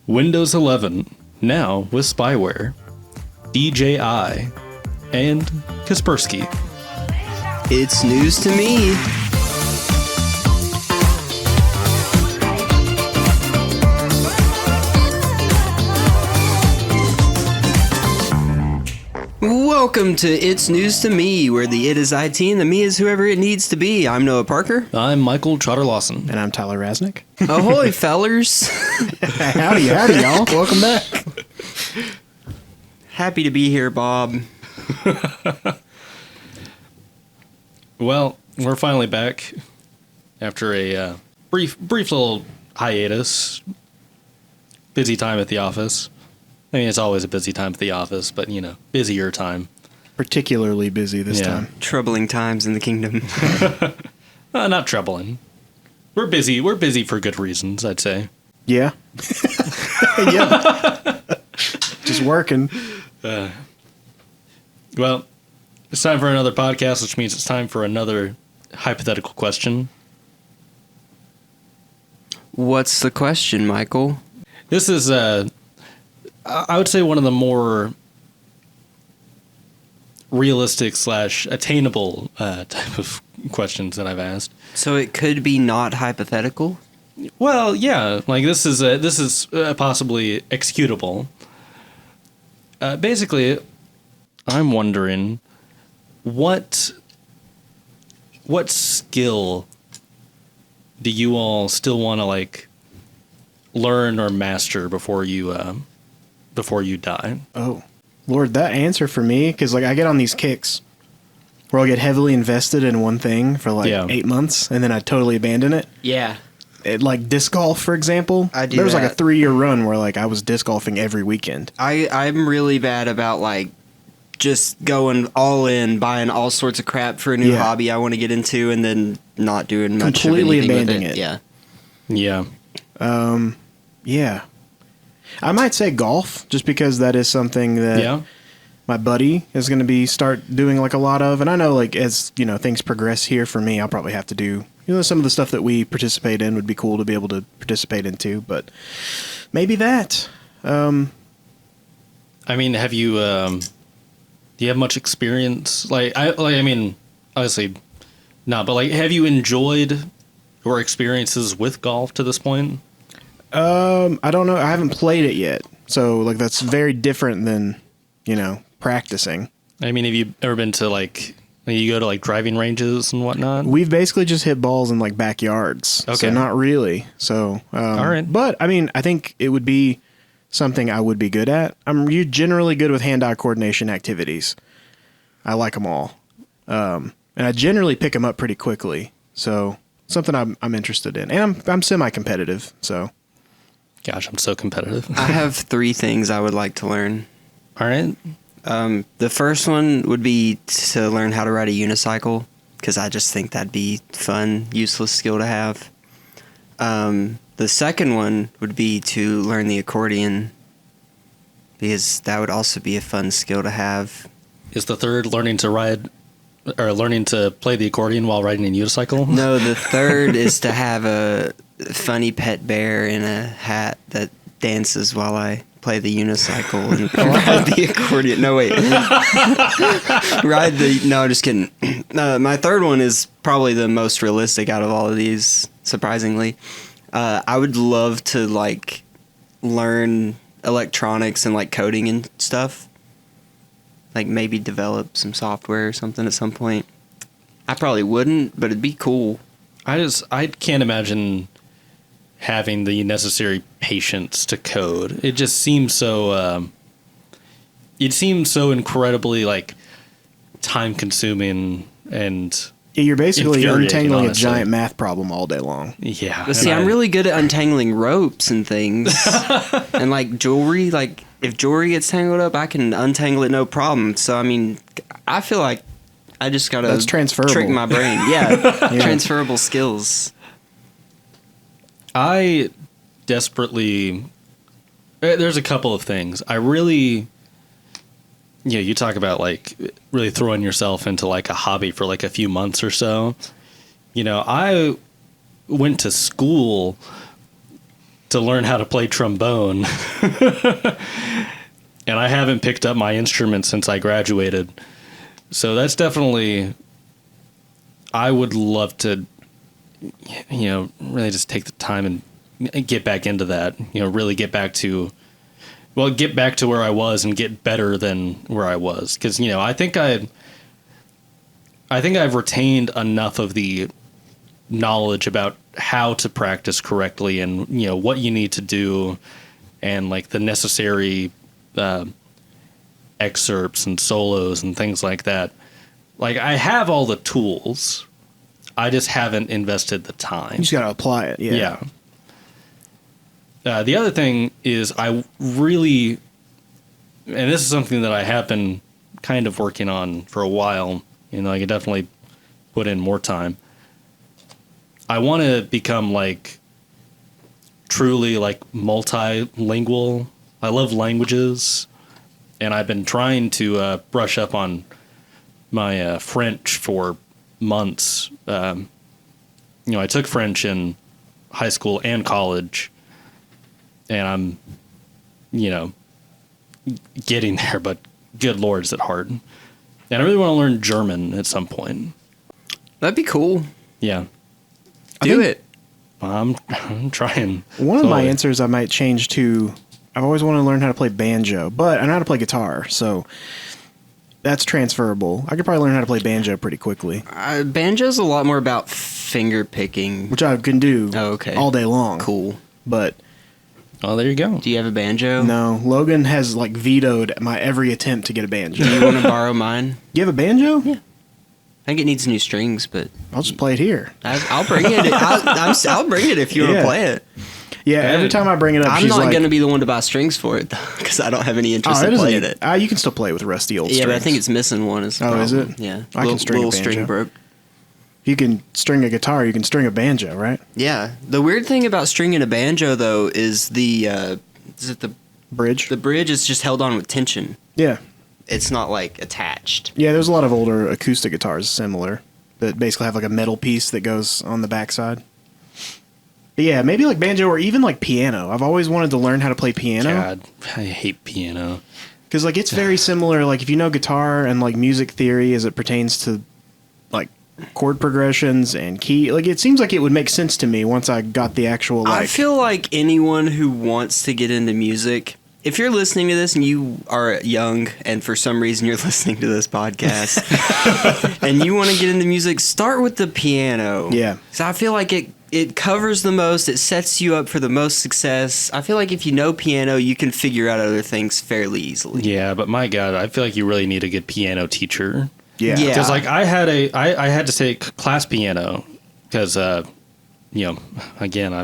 Windows 11, now with spyware, DJI, and Kaspersky. It's news to me. Welcome to It's News to Me, where the it is IT and the me is whoever it needs to be. I'm Noah Parker. I'm Michael Trotter-Lawson. And I'm Tyler Rasnick. Ahoy, fellers. Howdy, y'all. Welcome back. Happy to be here, Bob. Well, we're finally back after a brief little hiatus. Busy time at the office. I mean, it's always a busy time at the office, but, busier time. Particularly busy this time. Troubling times in the kingdom. Not troubling. We're busy. We're busy for good reasons, I'd say. Yeah. Yeah. Just working. Well, it's time for another podcast, which means it's time for another hypothetical question. What's the question, Michael? This is, I would say, one of the more realistic / attainable type of questions that I've asked. So it could be not hypothetical? Well, yeah, like this is possibly executable. Basically, I'm wondering what skill do you all still want to learn or master before you die? Oh, Lord, that answer for me, because I get on these kicks where I'll get heavily invested in one thing for 8 months, and then I totally abandon it. Yeah. Like disc golf, for example. There was a 3-year run where I was disc golfing every weekend. I'm really bad about just going all in, buying all sorts of crap for a new hobby I want to get into, and then not doing much completely of anything abandoning with it. Yeah. Yeah. Yeah. I might say golf, just because that is something that my buddy is going to start doing a lot of. And I know as things progress here for me, I'll probably have to do some of the stuff that we participate in would be cool to be able to participate into, but maybe that. I mean, have you do you have much experience? I mean, obviously not, but have you enjoyed your experiences with golf to this point? I don't know. I haven't played it yet. So that's very different than, practicing. I mean, have you ever been to you go to driving ranges and whatnot? We've basically just hit balls in backyards. Okay. So not really. So, all right. But I mean, I think it would be something I would be good at. I'm generally good with hand-eye coordination activities. I like them all. And I generally pick them up pretty quickly. So something I'm interested in. And I'm semi-competitive. So. Gosh, I'm so competitive. I have 3 things I would like to learn. All right. The first one would be to learn how to ride a unicycle, because I just think that'd be fun, useless skill to have. The second one would be to learn the accordion, because that would also be a fun skill to have. Is the third learning to play the accordion while riding a unicycle? No, the third is to have a funny pet bear in a hat that dances while I play the unicycle and ride the accordion. No, wait. No, just kidding. My third one is probably the most realistic out of all of these, surprisingly. I would love to learn electronics and coding and stuff. Maybe develop some software or something at some point. I probably wouldn't, but it'd be cool. I can't imagine having the necessary patience to code. It just seems so incredibly time consuming and you're basically untangling honestly. A giant math problem all day long. Yeah. But see, I'm really good at untangling ropes and things. And jewelry, if jewelry gets tangled up, I can untangle it no problem. So I mean, I feel like I just gotta That's transferable. Trick my brain. Yeah. Transferable skills. I desperately... There's a couple of things. I really... you talk about, really throwing yourself into, a hobby for, a few months or so. I went to school to learn how to play trombone. And I haven't picked up my instrument since I graduated. So that's definitely, I would love to, really just take the time and get back into that, really get back to where I was and get better than where I was. Because, I think I've retained enough of the knowledge about how to practice correctly and, what you need to do and like the necessary excerpts and solos and things like that. Like I have all the tools. I just haven't invested the time. You just got to apply it. Yeah. The other thing is I really, and this is something that I have been kind of working on for a while, I could definitely put in more time. I want to become like truly like multilingual. I love languages, and I've been trying to brush up on my French for months. I took French in high school and college, and I'm, getting there, but good Lord, is it hard. And I really want to learn German at some point. That'd be cool. Yeah. Do it. I'm trying. One of my answers I might change to, I've always wanted to learn how to play banjo, but I know how to play guitar, so that's transferable. I could probably learn how to play banjo pretty quickly. Banjo's a lot more about finger picking. Which I can do all day long. Cool. But... Oh, there you go. Do you have a banjo? No. Logan has, vetoed my every attempt to get a banjo. Do you want to borrow mine? Do you have a banjo? Yeah. I think it needs new strings, but... I'll just play it here. I'll bring it. I'll bring it if you want to play it. Yeah, every time I bring it up, I'm she's not like... going to be the one to buy strings for it, though, because I don't have any interest in playing it. You can still play it with rusty old strings. Yeah, but I think it's missing one. Is it? Yeah. I can string a banjo. String broke. You can string a guitar, you can string a banjo, right? Yeah. The weird thing about stringing a banjo, though, is the... is it the... Bridge? The bridge is just held on with tension. Yeah. It's not, attached. Yeah, there's a lot of older acoustic guitars similar that basically have, a metal piece that goes on the backside. But yeah, maybe banjo or even piano. I've always wanted to learn how to play piano. God, I hate piano. Because, it's very similar, if you know guitar and, music theory as it pertains to, chord progressions and key. It seems like it would make sense to me once I got the actual, I feel like anyone who wants to get into music, if you're listening to this and you are young and for some reason you're listening to this podcast and you want to get into music, start with the piano. Yeah. So I feel like it covers the most. It sets you up for the most success. I feel like if you know piano, you can figure out other things fairly easily. Yeah, but my God, I feel like you really need a good piano teacher. Yeah. Because I had to take class piano because again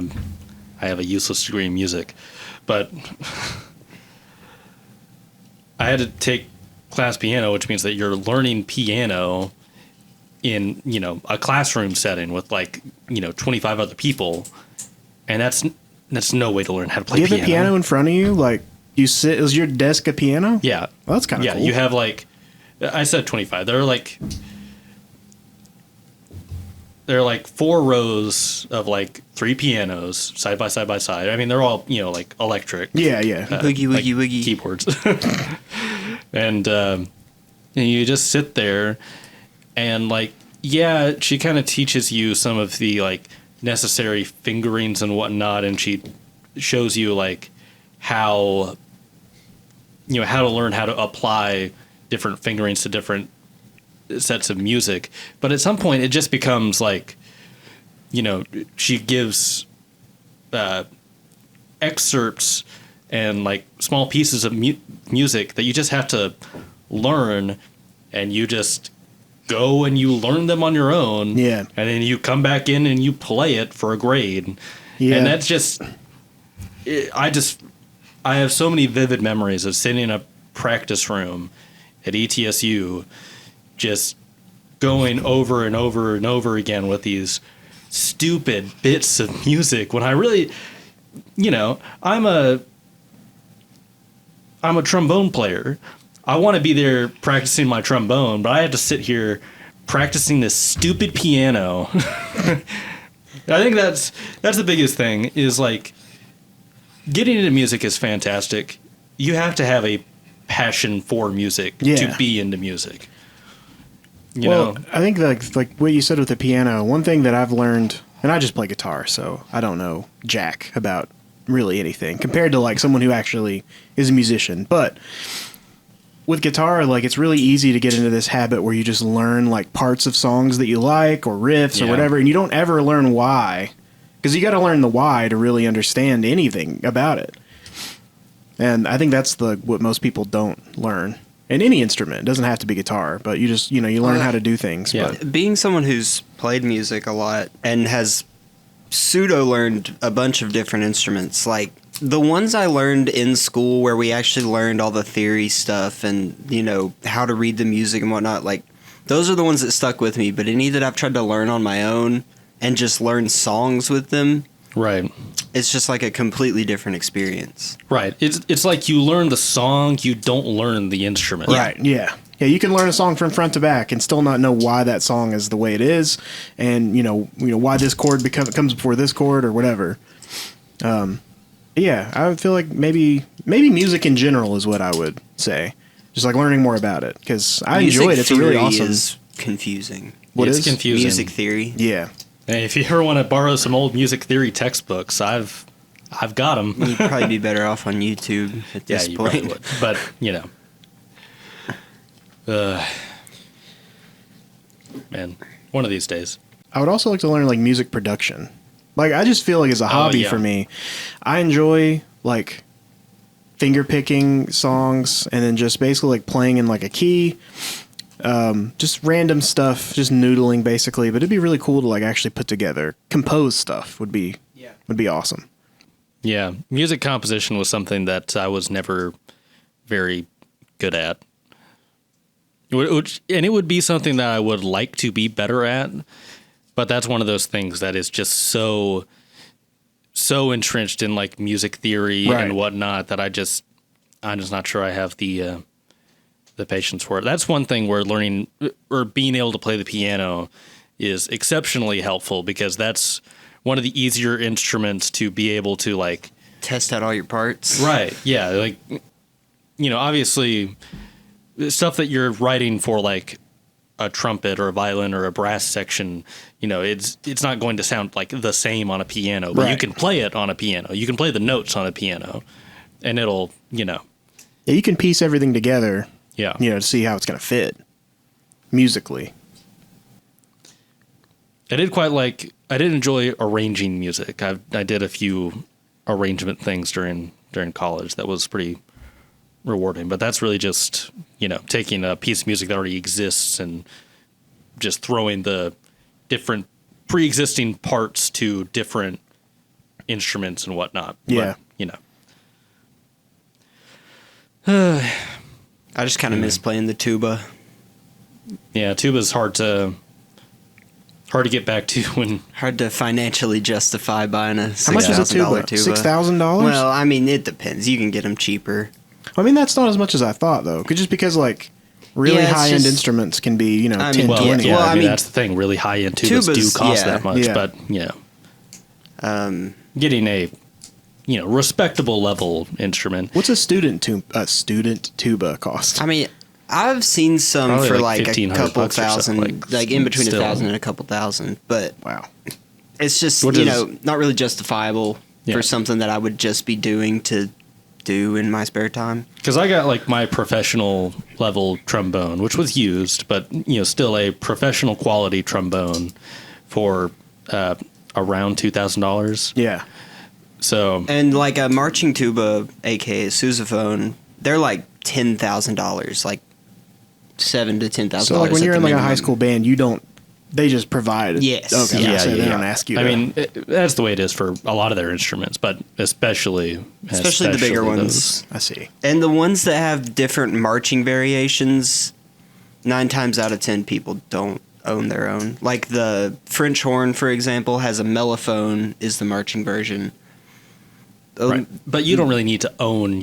I have a useless degree in music, but I had to take class piano, which means that you're learning piano in a classroom setting with 25 other people, and that's no way to learn how to play piano. Do you have a piano in front of you? You sit? Is your desk a piano? Yeah. Well, that's kind of cool. Yeah, you have I said 25. There are 4 rows of 3 pianos side by side. I mean, they're all electric. Yeah. Wiggy, wiggy, wiggy. Keyboards. and you just sit there and she kind of teaches you some of the necessary fingerings and whatnot, and she shows you how to learn how to apply different fingerings to different sets of music. But at some point it just becomes she gives excerpts and small pieces of music that you just have to learn, and you just go and you learn them on your own. Yeah. And then you come back in and you play it for a grade. Yeah. And that's just, I have so many vivid memories of sitting in a practice room at ETSU, just going over and over and over again with these stupid bits of music when I really, I'm a trombone player. I want to be there practicing my trombone, but I have to sit here practicing this stupid piano. I think that's the biggest thing is getting into music is fantastic. You have to have a passion for music to be into music. You know? I think like what you said with the piano, one thing that I've learned, and I just play guitar, so I don't know jack about really anything compared to like someone who actually is a musician. But with guitar, like it's really easy to get into this habit where you just learn like parts of songs that you like or riffs or whatever, and you don't ever learn why, because you got to learn the why to really understand anything about it. And I think that's what most people don't learn in any instrument. It doesn't have to be guitar, but you just you learn how to do things. Yeah. But Being someone who's played music a lot and has pseudo learned a bunch of different instruments, like the ones I learned in school where we actually learned all the theory stuff and how to read the music and whatnot, like those are the ones that stuck with me. But any that I've tried to learn on my own and just learn songs with them, right, it's just like a completely different experience. Right. It's like you learn the song, you don't learn the instrument. right, yeah. You can learn a song from front to back and still not know why that song is the way it is, and why this chord comes before this chord or whatever. Yeah, I would feel like maybe music in general is what I would say. Just like learning more about it, because I enjoy it. It's really awesome. Is confusing. It's confusing. Music theory. Yeah. Hey, if you ever want to borrow some old music theory textbooks, I've got them. You'd probably be better off on YouTube at this you point. probably would. But man, one of these days. I would also like to learn like music production. Like I just feel like it's a hobby for me. I enjoy like finger picking songs and then just basically like playing in like a key. Just random stuff, just noodling basically, but it'd be really cool to like actually put together, compose stuff would be awesome. Yeah, music composition was something that I was never very good at. And it would be something that I would like to be better at, but that's one of those things that is just so entrenched in like music theory and whatnot that I'm just not sure I have the patience for it. That's one thing where learning or being able to play the piano is exceptionally helpful, because that's one of the easier instruments to be able to like test out all your parts. Right. Yeah. Like, obviously stuff that you're writing for like a trumpet or a violin or a brass section, it's not going to sound like the same on a piano, but you can play it on a piano. You can play the notes on a piano and it'll, Yeah, you can piece everything together. Yeah. To see how it's going to fit musically. I did enjoy arranging music. I did a few arrangement things during college that was pretty rewarding, but that's really just, taking a piece of music that already exists and just throwing the different pre-existing parts to different instruments and whatnot. Yeah. But, I just kind of miss playing the tuba. Yeah, tuba's hard to get back to when... Hard to financially justify buying a $6,000 How much is a tuba? $6,000? Well, I mean, it depends. You can get them cheaper. I mean, that's not as much as I thought, though. Just because, like, really high-end instruments can be, 10, 20. Yeah, I mean, that's the thing. Really high-end tubas do cost that much. Yeah. But, getting a, respectable level instrument. What's a student tuba cost? I mean, I've seen some Probably for like a couple thousand, like in between still. 1,000 and a couple thousand. But wow, it's just not really justifiable for something that I would just be doing to do in my spare time. Because I got like my professional level trombone, which was used, but still a professional quality trombone for around $2,000. Yeah. So and like a marching tuba, aka sousaphone, they're like $10,000, like $7,000 to $10,000. So like when you're in like a high school band, they just provide. Yes. Okay. Yeah, so yeah, they don't ask you. I mean, that's the way it is for a lot of their instruments, but especially the bigger ones. I see. And the ones that have different marching variations, 9 times out of 10 people don't own their own. Like the French horn, for example, has a mellophone is the marching version. Right. But you don't really need to own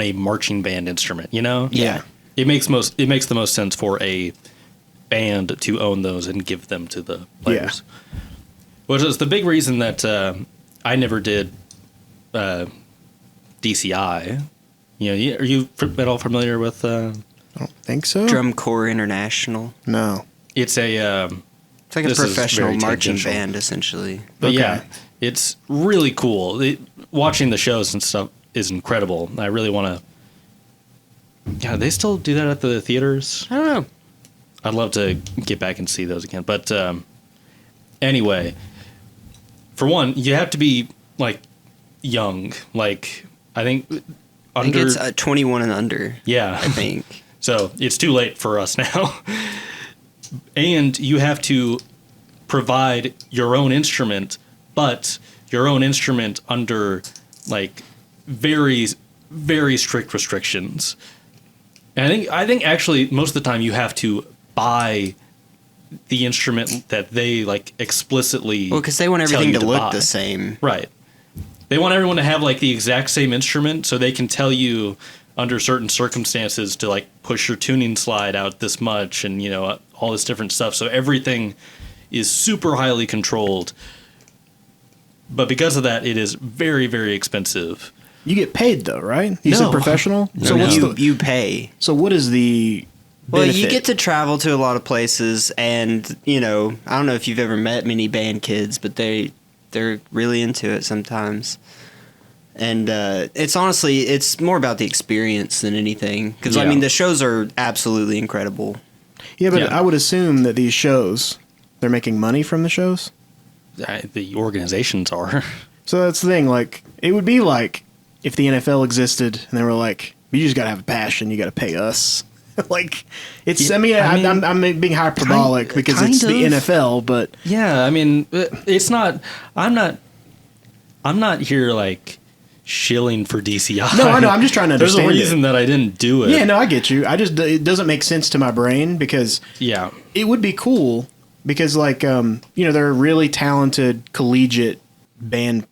a marching band instrument, Yeah. It makes the most sense for a band to own those and give them to the players. Which is the big reason that I never did DCI. Are you at all familiar with? I don't think so. Drum Corps International. No. It's a. It's like a professional marching band, essentially. But yeah, it's really cool. Watching the shows and stuff is incredible. I really want to. Yeah, they still do that at the theaters? I don't know. I'd love to get back and see those again. But anyway, for one, you have to be like young. Like I think it's 21 and under. Yeah, I think. So it's too late for us now. And you have to provide your own instrument, but your own instrument under like very, very strict restrictions. And I think actually most of the time you have to buy the instrument that they like explicitly. Well, because they want everything to look buy. the same, right? They want everyone to have like the exact same instrument, so they can tell you under certain circumstances to like push your tuning slide out this much, and all this different stuff. So everything is super highly controlled. But because of that, it is very, very expensive. You get paid though, right? You said professional. So you pay. So what is the benefit? Well, you get to travel to a lot of places, and I don't know if you've ever met many band kids, but they're really into it sometimes. And it's more about the experience than anything. Because the shows are absolutely incredible. Yeah, but I would assume that these shows, they're making money from the shows. The organizations are. So that's the thing. Like, it would be like if the NFL existed and they were like, "You just gotta have a passion. You gotta pay us." Like, it's. Yeah, I'm being hyperbolic because it's the NFL, but yeah, I mean, it's not. I'm not here like shilling for DCI. No, I know. I'm just trying to understand. There's a reason that I didn't do it. Yeah, no, I get you. It doesn't make sense to my brain because it would be cool because like they're really talented collegiate band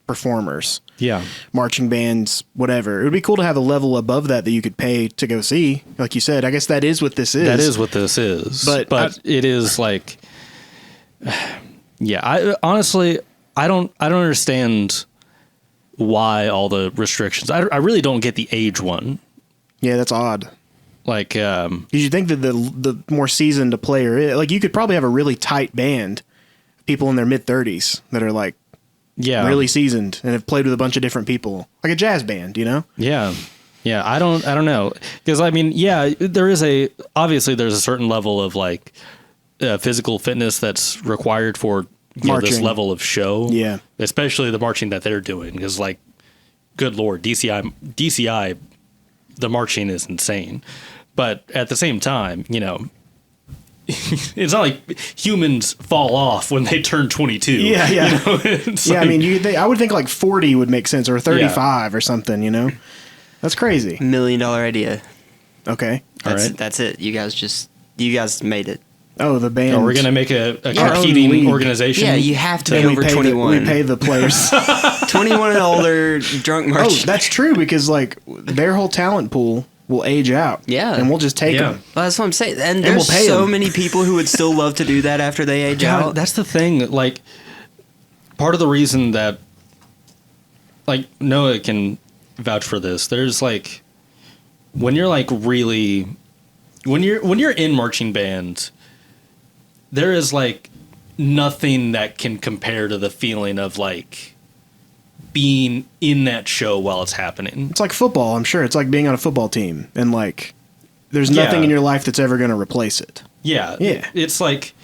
performers. Yeah, marching bands, whatever. It would be cool to have a level above that you could pay to go see. Like you said, I guess that is what this is. That is what this is. But it is like, yeah. I honestly, I don't understand why all the restrictions. I really don't get the age one. Yeah, that's odd. Like, you think that the more seasoned a player, like you could probably have a really tight band, people in their mid-30s that are like, really seasoned and have played with a bunch of different people, like a jazz band, Yeah. I don't know, because I mean, there's a certain level of like physical fitness that's required for this level of show. Yeah, especially the marching that they're doing, because like, good Lord, DCI, the marching is insane, but at the same time, it's not like humans fall off when they turn 22. Yeah. I mean, I would think like 40 would make sense, or 35 or something. That's crazy. $1 million idea. Okay, that's it. You guys made it. Oh, the band. Oh, we're gonna make a competing organization. Yeah, you have to be over 21. We pay the players 21 and older, drunk marching. Oh, that's true because like their whole talent pool will age out. Yeah. And we'll just take them. Well, that's what I'm saying. And there's so many people who would still love to do that after they age out. That's the thing. Like, part of the reason that, like, Noah can vouch for this. There's like, when you're like really, when you're in marching band, there is like nothing that can compare to the feeling of like being in that show while it's happening. It's like football, I'm sure. It's like being on a football team, and like there's nothing in your life that's ever going to replace it. Yeah. It's like,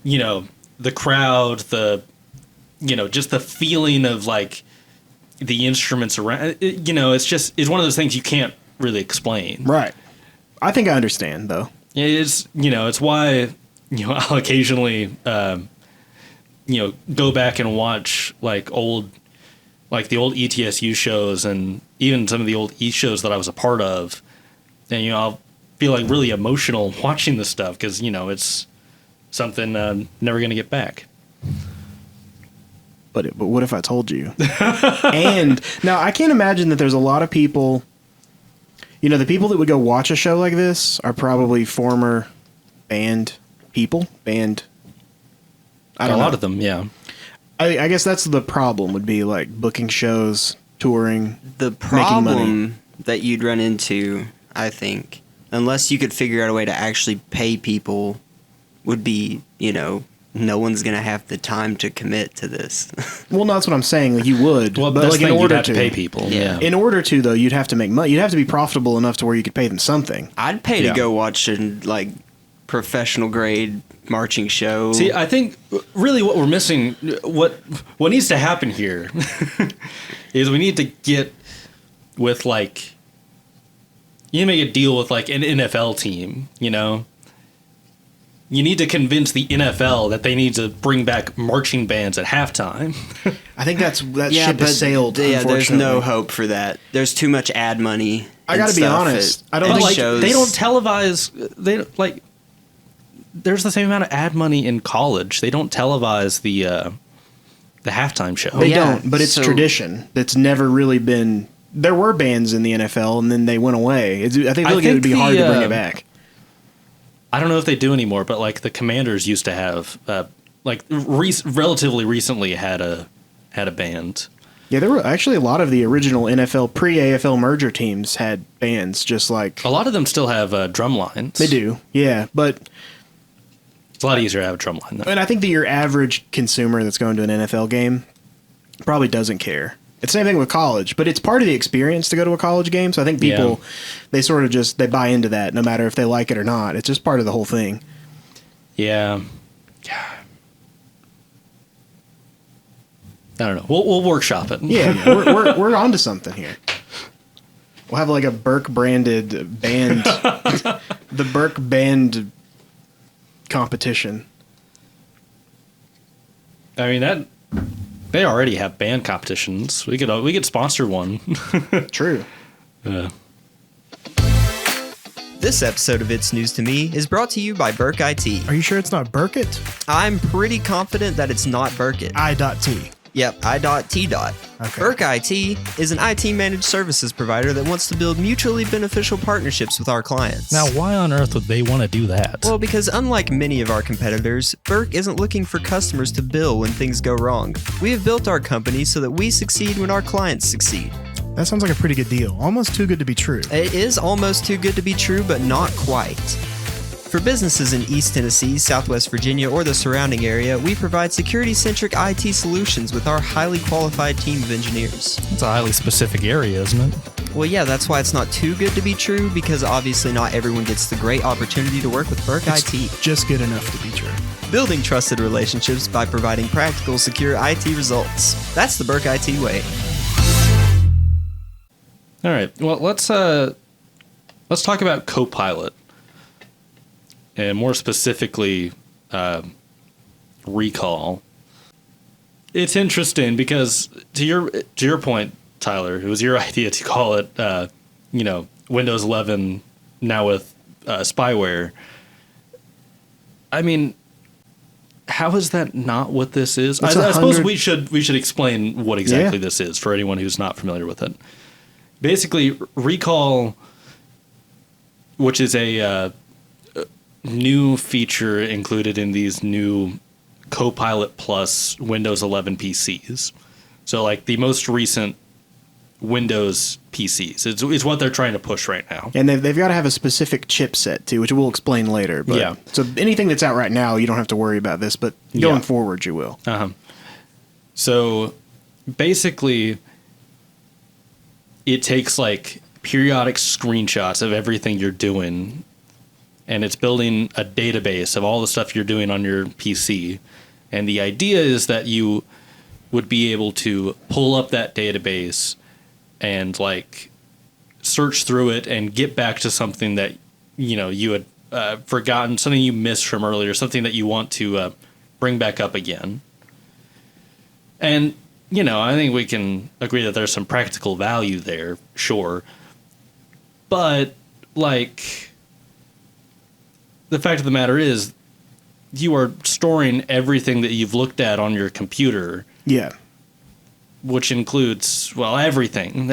the crowd, just the feeling of like the instruments around, it's one of those things you can't really explain. Right. I think I understand though. It's, it's why, I'll occasionally, go back and watch like the old ETSU shows and even some of the old E shows that I was a part of. And, I'll feel like really emotional watching this stuff because, it's something I'm never going to get back. But what if I told you? And now I can't imagine that there's a lot of people, the people that would go watch a show like this are probably former band people. A lot of them, yeah. I guess that's the problem. Would be like booking shows, touring. The problem that you'd run into, I think, unless you could figure out a way to actually pay people, would be, no one's gonna have the time to commit to this. Well, no, that's what I'm saying. Like you would, Well, but like in order to pay people, yeah. In order to though, you'd have to make money. You'd have to be profitable enough to where you could pay them something. I'd pay to go watch a professional grade marching show. See, I think really what we're missing, what needs to happen here, is we need to get with you need to make a deal with an NFL team. You need to convince the NFL that they need to bring back marching bands at halftime. I think that ship has sailed. Yeah, there's no hope for that. There's too much ad money. I got to be honest. I don't think shows. They don't televise. There's the same amount of ad money in college. They don't televise the halftime show. They don't, but it's tradition. That's never really been. There were bands in the NFL, and then they went away. I think it would be hard to bring it back. I don't know if they do anymore, but the Commanders used to have relatively recently had a band. Yeah, there were actually a lot of the original NFL pre-AFL merger teams had bands, just like a lot of them still have drum lines. They do, yeah, but it's a lot easier to have a drum line. Though. And I think that your average consumer that's going to an NFL game probably doesn't care. It's the same thing with college, but it's part of the experience to go to a college game. So I think people, they sort of they buy into that no matter if they like it or not. It's just part of the whole thing. Yeah. I don't know. We'll workshop it. Yeah, we're onto something here. We'll have a Burk branded band, the Burk band competition. I mean they already have band competitions. We could sponsor one. True. This episode of It's News to Me is brought to you by Burk IT. Are you sure it's not Burk It? I'm pretty confident that it's not Burk It. I.T. Yep, I.T. Okay. Burk IT is an IT managed services provider that wants to build mutually beneficial partnerships with our clients. Now, why on earth would they want to do that? Well, because unlike many of our competitors, Burk isn't looking for customers to bill when things go wrong. We have built our company so that we succeed when our clients succeed. That sounds like a pretty good deal. Almost too good to be true. It is almost too good to be true, but not quite. For businesses in East Tennessee, Southwest Virginia, or the surrounding area, we provide security-centric IT solutions with our highly qualified team of engineers. It's a highly specific area, isn't it? Well, yeah, that's why it's not too good to be true, because obviously not everyone gets the great opportunity to work with Burk IT. Just good enough to be true. Building trusted relationships by providing practical, secure IT results. That's the Burk IT way. All right. Well, let's talk about Copilot. And more specifically, recall. It's interesting because to your point, Tyler, it was your idea to call it, Windows 11 now with spyware. I mean, how is that not what this is? I suppose we should explain what exactly this is for anyone who's not familiar with it. Basically, recall, which is a new feature included in these new Copilot Plus Windows 11 PCs. So the most recent Windows PCs. It's what they're trying to push right now. And they've got to have a specific chipset too, which we'll explain later. But, yeah. So anything that's out right now, you don't have to worry about this, but going forward, you will. Uh-huh. So basically, it takes periodic screenshots of everything you're doing, and it's building a database of all the stuff you're doing on your PC. And the idea is that you would be able to pull up that database and search through it and get back to something that you had forgotten, something you missed from earlier, something that you want to bring back up again. And I think we can agree that there's some practical value there, sure. But the fact of the matter is, you are storing everything that you've looked at on your computer. Yeah. which includes, well, everything.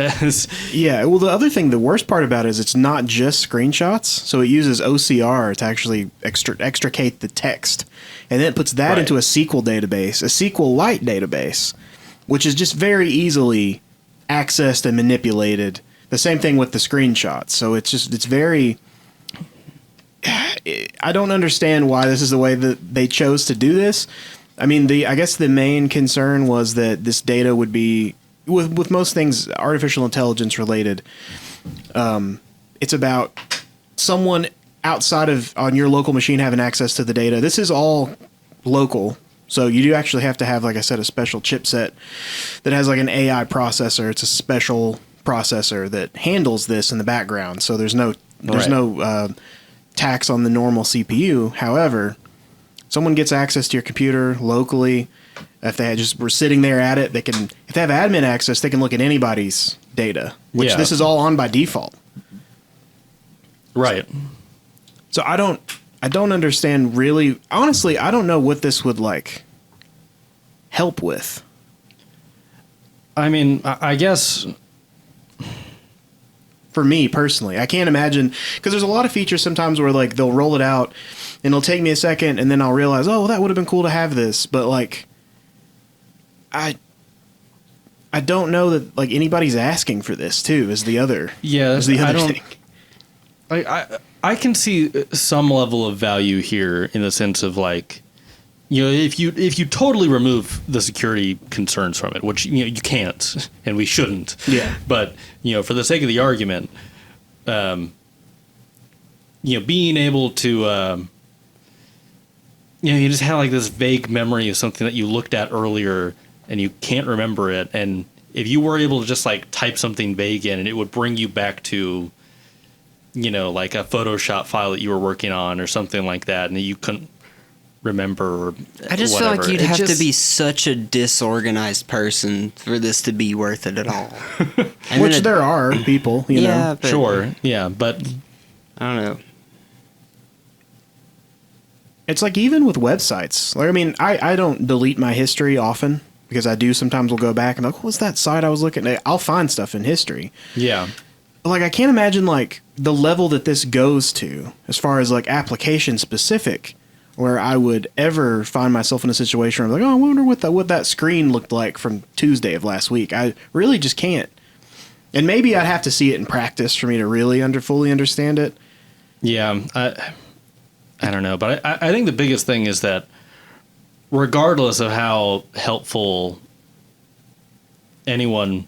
Yeah, well, the other thing, the worst part about it is it's not just screenshots. So it uses OCR to actually extricate the text. And then it puts that into a SQL database, a SQLite database, which is just very easily accessed and manipulated. The same thing with the screenshots. So it's very... I don't understand why this is the way that they chose to do this. I mean, I guess the main concern was that this data would be, with most things artificial intelligence related, it's about someone outside of on your local machine having access to the data. This is all local, so you do actually have to have, like I said, a special chipset that has like an AI processor. It's a special processor that handles this in the background, so there's no tax on the normal CPU. However, someone gets access to your computer locally. If they just were sitting there at it, they can. If they have admin access, they can look at anybody's data. Which this is all on by default. Right. So I don't understand really. Honestly, I don't know what this would like help with. I mean, I guess. For me personally, I can't imagine, because there's a lot of features sometimes where like they'll roll it out and it'll take me a second and then I'll realize, oh, well, that would have been cool to have this. But like, I don't know that like anybody's asking for this too. Is the other thing. I can see some level of value here in the sense of like, you know, if you totally remove the security concerns from it, which you can't and we shouldn't. Yeah. But for the sake of the argument, being able to you just have like this vague memory of something that you looked at earlier and you can't remember it, and if you were able to just like type something vague in and it would bring you back to like a Photoshop file that you were working on or something like that, and you couldn't remember or I just whatever. feel like you'd have to be such a disorganized person for this to be worth it at all. Which there are people, you know. But, sure, yeah, but I don't know. It's like even with websites. Like, I mean, I don't delete my history often because I do sometimes will go back and like, what was that site I was looking at? I'll find stuff in history. Yeah. But like, I can't imagine like the level that this goes to as far as like application specific, where I would ever find myself in a situation where I'm like, oh, I wonder what that screen looked like from Tuesday of last week. I really just can't. And maybe I'd have to see it in practice for me to really fully understand it. Yeah, I don't know. But I think the biggest thing is that regardless of how helpful anyone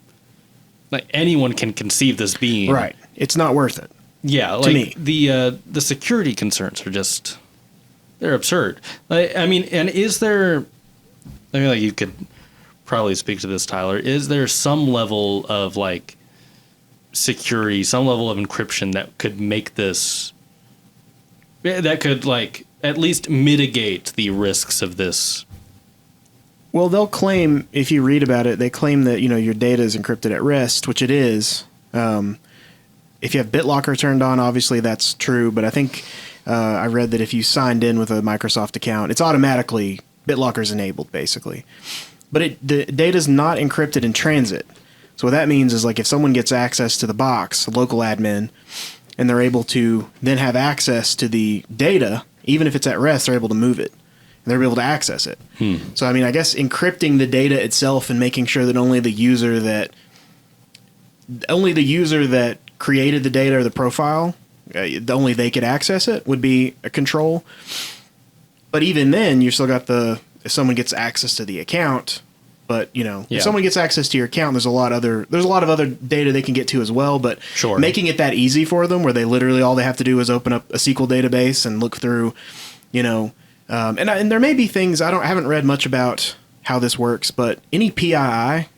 can conceive this being. Right. It's not worth it. Yeah, like to me. The security concerns are just... They're absurd. I mean, and is there... I mean, like, you could probably speak to this, Tyler. Is there some level of, like, security, some level of encryption that could make this... That could, like, at least mitigate the risks of this? Well, they'll claim, if you read about it, they claim that, your data is encrypted at rest, which it is. If you have BitLocker turned on, obviously that's true, but I think... I read that if you signed in with a Microsoft account, it's automatically BitLocker's enabled, basically. But the data's not encrypted in transit. So what that means is like if someone gets access to the box, a local admin, and they're able to then have access to the data, even if it's at rest, they're able to move it. And they're able to access it. So, I mean, I guess encrypting the data itself and making sure that only the user that created the data or the profile... only they could access it would be a control. But even then, you still got if someone gets access to the account, but if someone gets access to your account, there's a lot of other data they can get to as well. But making it that easy for them, where they literally all they have to do is open up a SQL database and look through, and there may be things I haven't read much about how this works, but any PII.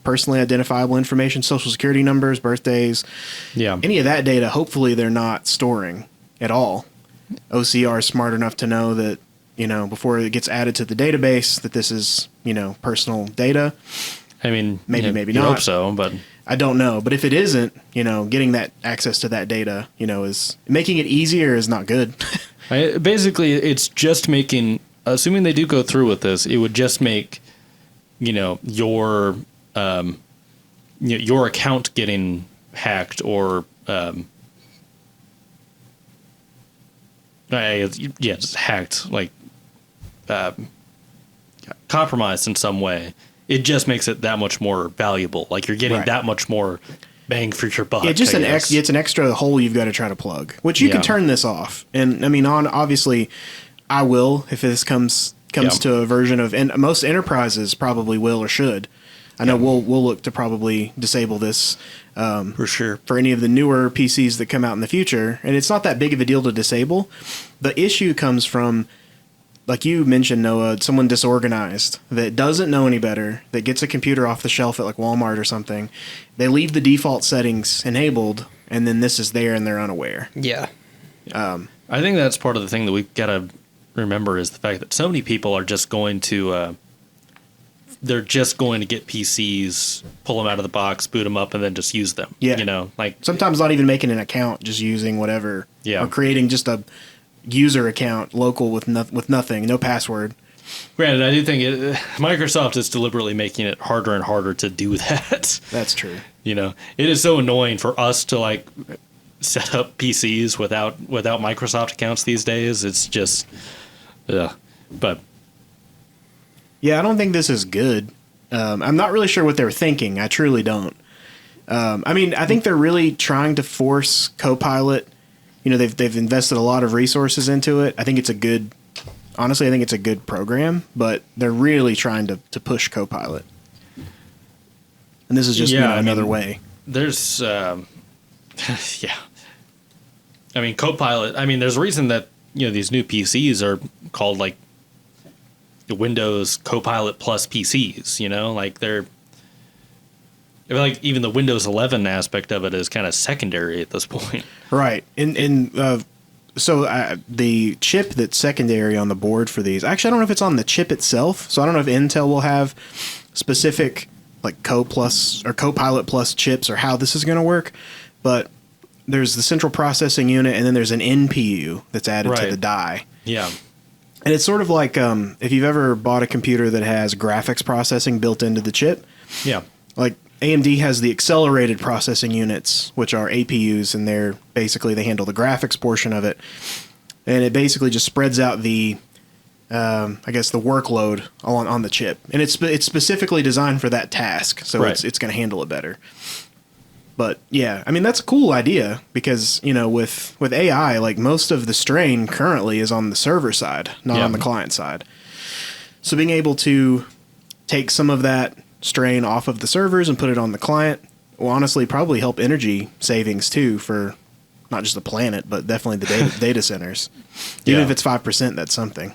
Personally identifiable information, social security numbers, birthdays, any of that data, hopefully they're not storing at all. OCR is smart enough to know that, before it gets added to the database, that this is, personal data. I mean, maybe you not. Hope so, but I don't know. But if it isn't, getting that access to that data, is making it easier is not good. Basically, it's just making, assuming they do go through with this, it would just make, your your account getting hacked or just hacked, like compromised in some way, it just makes it that much more valuable. Like you're getting that much more bang for your buck. Yeah, just it's an extra hole you've got to try to plug, which you can turn this off. And I mean, obviously, I will if this comes to a version of, and most enterprises probably will or should. I know we'll look to probably disable this for sure for any of the newer PCs that come out in the future. And it's not that big of a deal to disable. The issue comes from, like you mentioned, Noah, someone disorganized that doesn't know any better, that gets a computer off the shelf at like Walmart or something. They leave the default settings enabled, and then this is there and they're unaware. Yeah. I think that's part of the thing that we've got to remember is the fact that so many people are just going to they're just going to get PCs, pull them out of the box, boot them up, and then just use them. Yeah. Like sometimes not even making an account, just using whatever. Yeah. Or creating just a user account local with nothing, no password. Granted, I do think Microsoft is deliberately making it harder and harder to do that. That's true. It is so annoying for us to like set up PCs without Microsoft accounts these days. It's just, but yeah, I don't think this is good. I'm not really sure what they're thinking. I truly don't. I mean, I think they're really trying to force Copilot. They've invested a lot of resources into it. I think it's a good program, but they're really trying to push Copilot. And this is just another way. There's, I mean, Copilot, there's a reason that, these new PCs are called like the Windows Copilot Plus PCs, like I feel like even the Windows 11 aspect of it is kind of secondary at this point. Right. So the chip that's secondary on the board for these, actually, I don't know if it's on the chip itself. So I don't know if Intel will have specific like Copilot Plus chips or how this is going to work. But there's the central processing unit, and then there's an NPU that's added to the die. Yeah. And it's sort of like if you've ever bought a computer that has graphics processing built into the chip. Yeah. Like AMD has the accelerated processing units, which are APUs, and they handle the graphics portion of it. And it basically just spreads out the workload on the chip. And it's specifically designed for that task, so it's going to handle it better. But yeah, that's a cool idea because, with AI, like most of the strain currently is on the server side, not on the client side. So being able to take some of that strain off of the servers and put it on the client will honestly probably help energy savings too for not just the planet, but definitely the data centers. Even if it's 5%, that's something.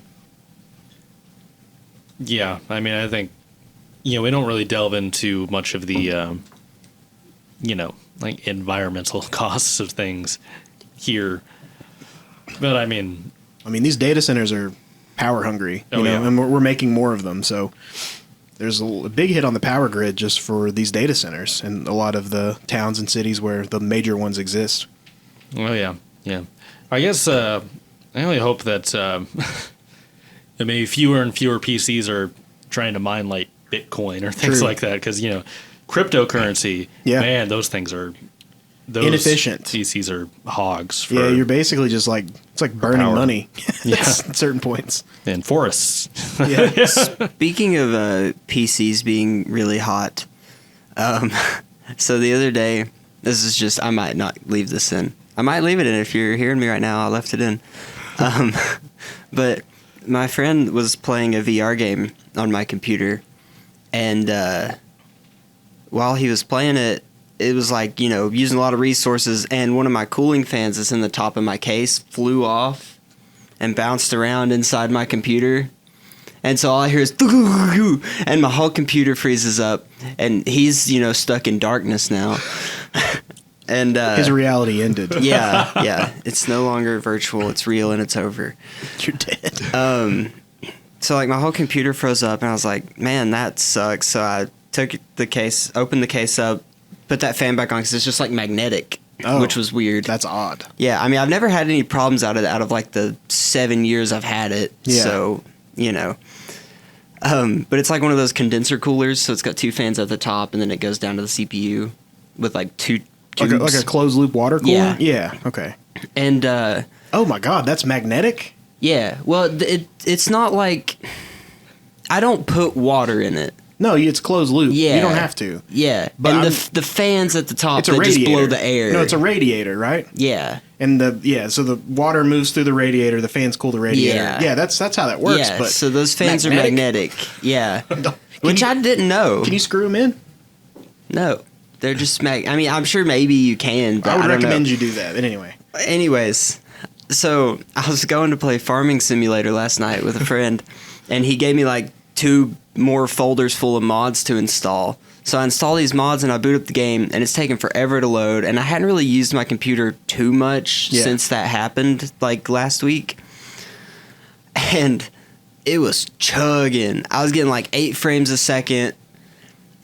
Yeah. I think, we don't really delve into much of the, like environmental costs of things here. But these data centers are power hungry, and we're making more of them. So there's a big hit on the power grid just for these data centers and a lot of the towns and cities where the major ones exist. Oh, yeah. Yeah. I guess I only hope that maybe fewer and fewer PCs are trying to mine like Bitcoin or things like that because, cryptocurrency, man, those things are inefficient. PCs are hogs. For you're basically just like, it's like burning money at certain points. And forests. Yeah. Speaking of PCs being really hot, so the other day, I might not leave this in. I might leave it in if you're hearing me right now. I left it in. But my friend was playing a VR game on my computer, and while he was playing it, it was like, using a lot of resources, and one of my cooling fans that's in the top of my case flew off and bounced around inside my computer. And so all I hear is, and my whole computer freezes up, and he's, stuck in darkness now. And his reality ended. Yeah. It's no longer virtual. It's real, and it's over. You're dead. So like my whole computer froze up, and I was like, man, that sucks. So I took the case, opened the case up, put that fan back on because it's just like magnetic, which was weird. That's odd. Yeah, I've never had any problems out of like the 7 years I've had it. Yeah. So, But it's like one of those condenser coolers, so it's got 2 fans at the top, and then it goes down to the CPU with like 2 tubes. Like a closed loop water cooler? Yeah. Yeah, okay. And Oh my god, that's magnetic? yeah, well, it's not like I don't put water in it. No, it's closed loop. Yeah, You don't have to. Yeah, But and I'm- the fans at the top It's a that radiator. just blow the air. No, it's a radiator, right? yeah. And so the water moves through the radiator, the fans cool the radiator. Yeah. Yeah, that's how that works. Yeah, But so those fans are magnetic. Yeah, which you- I didn't know. Can you screw them in? No, they're just I mean, I'm sure maybe you can, but I would don't recommend know. you do that. But anyway. Anyways, so I was going to play Farming Simulator last night with a friend, and he gave me like 2 more folders full of mods to install. So I install these mods and I boot up the game, and it's taking forever to load. And I hadn't really used my computer too much since that happened, like last week. And it was chugging. I was getting like 8 frames a second,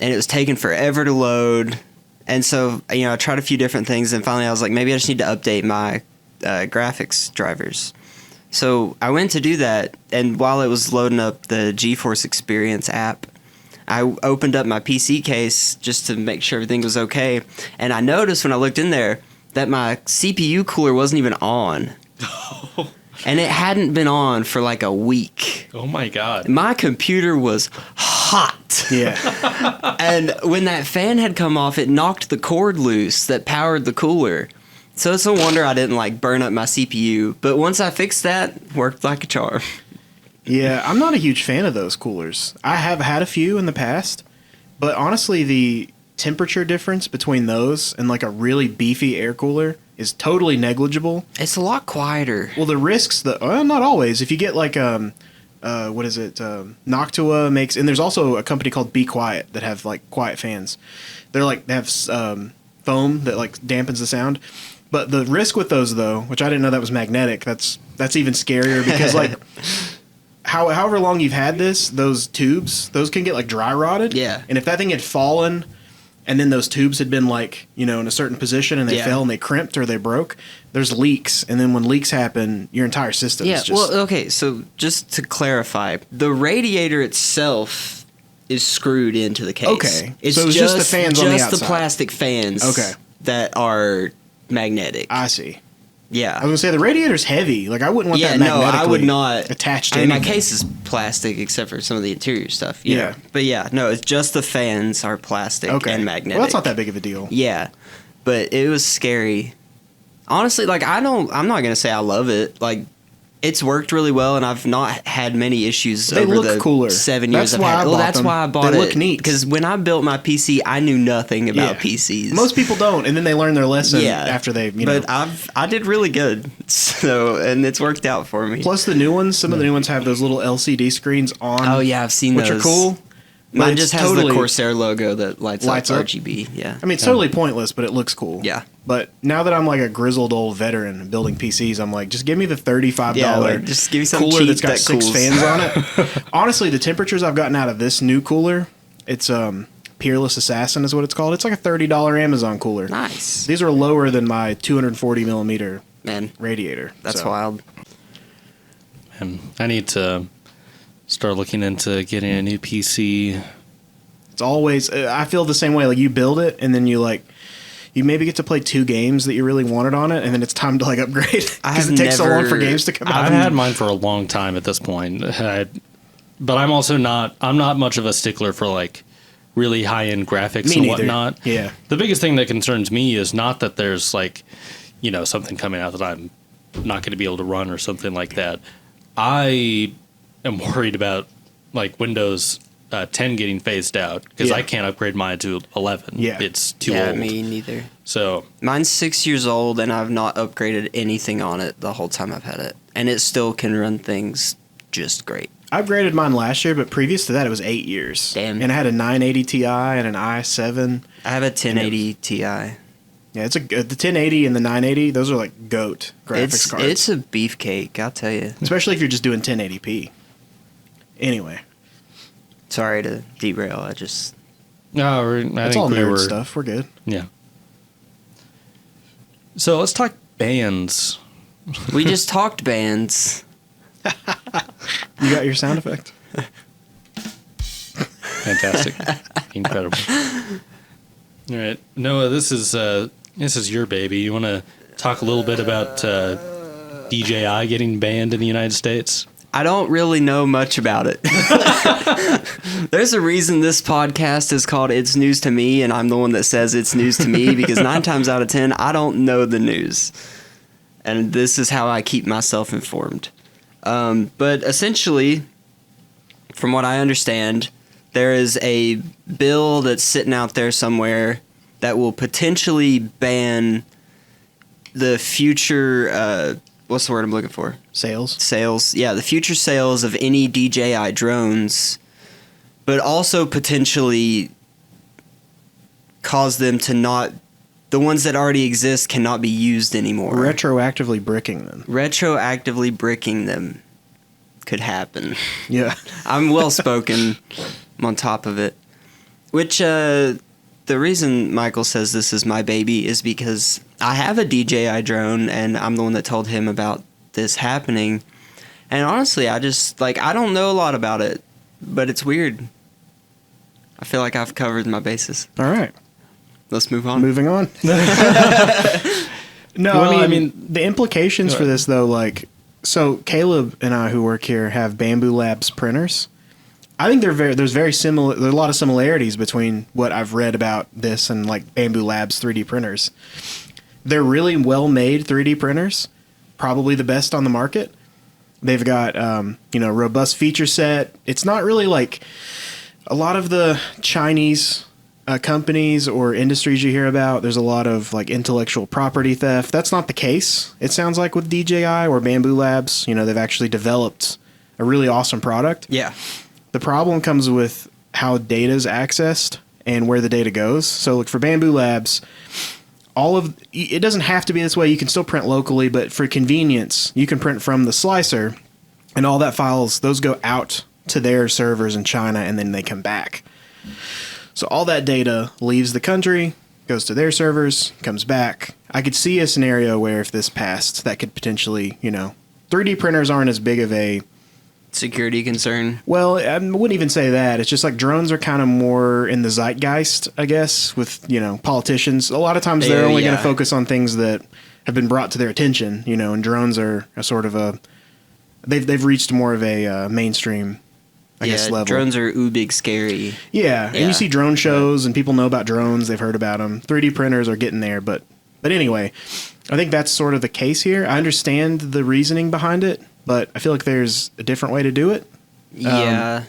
and it was taking forever to load. And so, I tried a few different things, and finally I was like, maybe I just need to update my graphics drivers. So I went to do that, and while it was loading up the GeForce Experience app, I opened up my PC case just to make sure everything was okay, and I noticed when I looked in there that my CPU cooler wasn't even on. And it hadn't been on for like a week. Oh my god. My computer was hot. Yeah. And when that fan had come off, it knocked the cord loose that powered the cooler. So it's a wonder I didn't like burn up my CPU. But once I fixed that, worked like a charm. Yeah, I'm not a huge fan of those coolers. I have had a few in the past, but honestly, the temperature difference between those and like a really beefy air cooler is totally negligible. It's a lot quieter. Well, the risks, not always. If you get like what is it? Noctua makes, and there's also a company called Be Quiet that have like quiet fans. They have foam that like dampens the sound. But the risk with those though, which I didn't know that was magnetic, that's even scarier because like however long you've had those tubes, those can get like dry rotted. Yeah. And if that thing had fallen and then those tubes had been like, in a certain position and they fell and they crimped or they broke, there's leaks. And then when leaks happen, your entire system is just... Well, okay, so just to clarify, the radiator itself is screwed into the case. Okay, so it's just the fans on the Just the outside. plastic fans Okay. that are magnetic. I see. Yeah. I was going to say, the radiator's heavy. Like, I wouldn't want that no, magnetically I would not attached to I mean, my anything. case is plastic except for some of the interior stuff. Yeah. But yeah, no, it's just the fans are plastic Okay. and magnetic. Well, that's not that big of a deal. Yeah, but it was scary. Honestly, like I'm not gonna say I love it. Like it's worked really well, and I've not had many issues They over look the cooler. 7 years That's I've why had. I Well, bought that's them. why I bought They it. look neat. Because when I built my PC, I knew nothing about Yeah. PCs. Most people don't, and then they learn their lesson yeah, after they, But I did really good, so and it's worked out for me. Plus the new ones, some of the new ones have those little LCD screens on. Oh yeah, I've seen which those. are cool. but Mine it's just has totally- the Corsair logo that lights up Lights up. RGB. Yeah. I mean, it's totally pointless, but it looks cool. Yeah. But now that I'm like a grizzled old veteran building PCs, I'm like, just give me the $35 Yeah, like, just give me something cooler cheap that's got that 6 cools. fans on it. Honestly, the temperatures I've gotten out of this new cooler, it's Peerless Assassin is what it's called. It's like a $30 Amazon cooler. Nice. These are lower than my 240 millimeter Man, radiator. that's so. wild. And I need to start looking into getting a new PC. It's always I feel the same way. Like you build it and then you maybe get to play 2 games that you really wanted on it, and then it's time to like upgrade because it takes so long for games to come out. I've had mine for a long time at this point, but I'm also not much of a stickler for like really high end graphics Me and neither. whatnot. Yeah. The biggest thing that concerns me is not that there's like something coming out that I'm not going to be able to run or something like that. I am worried about like Windows 10 getting phased out because Yeah. I can't upgrade mine to 11. Yeah. It's too Yeah, old. me neither. So Mine's 6 years old, and I've not upgraded anything on it the whole time I've had it, and it still can run things just great. I upgraded mine last year, but previous to that, it was 8 years. Damn. And I had a 980 Ti and an i7. I have a 1080 Ti. Yeah, it's the 1080 and the 980. Those are like GOAT graphics cards. It's a beefcake, I'll tell you. Especially if you're just doing 1080p. Anyway, Sorry to derail. I just no, I that's think all we nerd were stuff. We're good. Yeah. So let's talk bands. we just talked bands. You got your sound effect? Fantastic. Incredible. All right. Noah, this is your baby. You want to talk a little bit about DJI getting banned in the United States? I don't really know much about it. There's a reason this podcast is called It's News to Me, and I'm the one that says it's news to me, because 9 times out of 10, I don't know the news. And this is how I keep myself informed. But essentially, from what I understand, there is a bill that's sitting out there somewhere that will potentially ban the future... what's the word I'm looking for? Sales. Yeah, the future sales of any DJI drones, but also potentially cause them to not... The ones that already exist cannot be used anymore. Retroactively bricking them. Retroactively bricking them could happen. Yeah. I'm well-spoken. I'm on top of it. Which, the reason Michael says this is my baby is because I have a DJI drone, and I'm the one that told him about this happening. And honestly, I just, I don't know a lot about it, but it's weird. I feel like I've covered my bases. All right. Let's move on. Moving on. No, Well, I mean, the implications for this, though, so Caleb and I who work here have Bamboo Labs printers. I think there's very similar. There's a lot of similarities between what I've read about this and Bamboo Labs 3D printers. They're really well made 3D printers, probably the best on the market. They've got robust feature set. It's not really like a lot of the Chinese companies or industries you hear about. There's a lot of intellectual property theft. That's not the case. It sounds like with DJI or Bamboo Labs. They've actually developed a really awesome product. Yeah. The problem comes with how data is accessed and where the data goes. So, for Bamboo Labs, it doesn't have to be this way. You can still print locally, but for convenience, you can print from the slicer, and all that files, those go out to their servers in China, and then they come back. So all that data leaves the country, goes to their servers, comes back. I could see a scenario where if this passed, that could potentially, 3D printers aren't as big of a security concern. Well, I wouldn't even say that. It's just drones are kind of more in the zeitgeist, I guess, with, politicians. A lot of times they're only going to focus on things that have been brought to their attention, and drones are a sort of they've reached more of a mainstream, I guess, level. Drones are big scary. Yeah, and you see drone shows and people know about drones. They've heard about them. 3D printers are getting there, but anyway, I think that's sort of the case here. I understand the reasoning behind it, but I feel like there's a different way to do it. Yeah.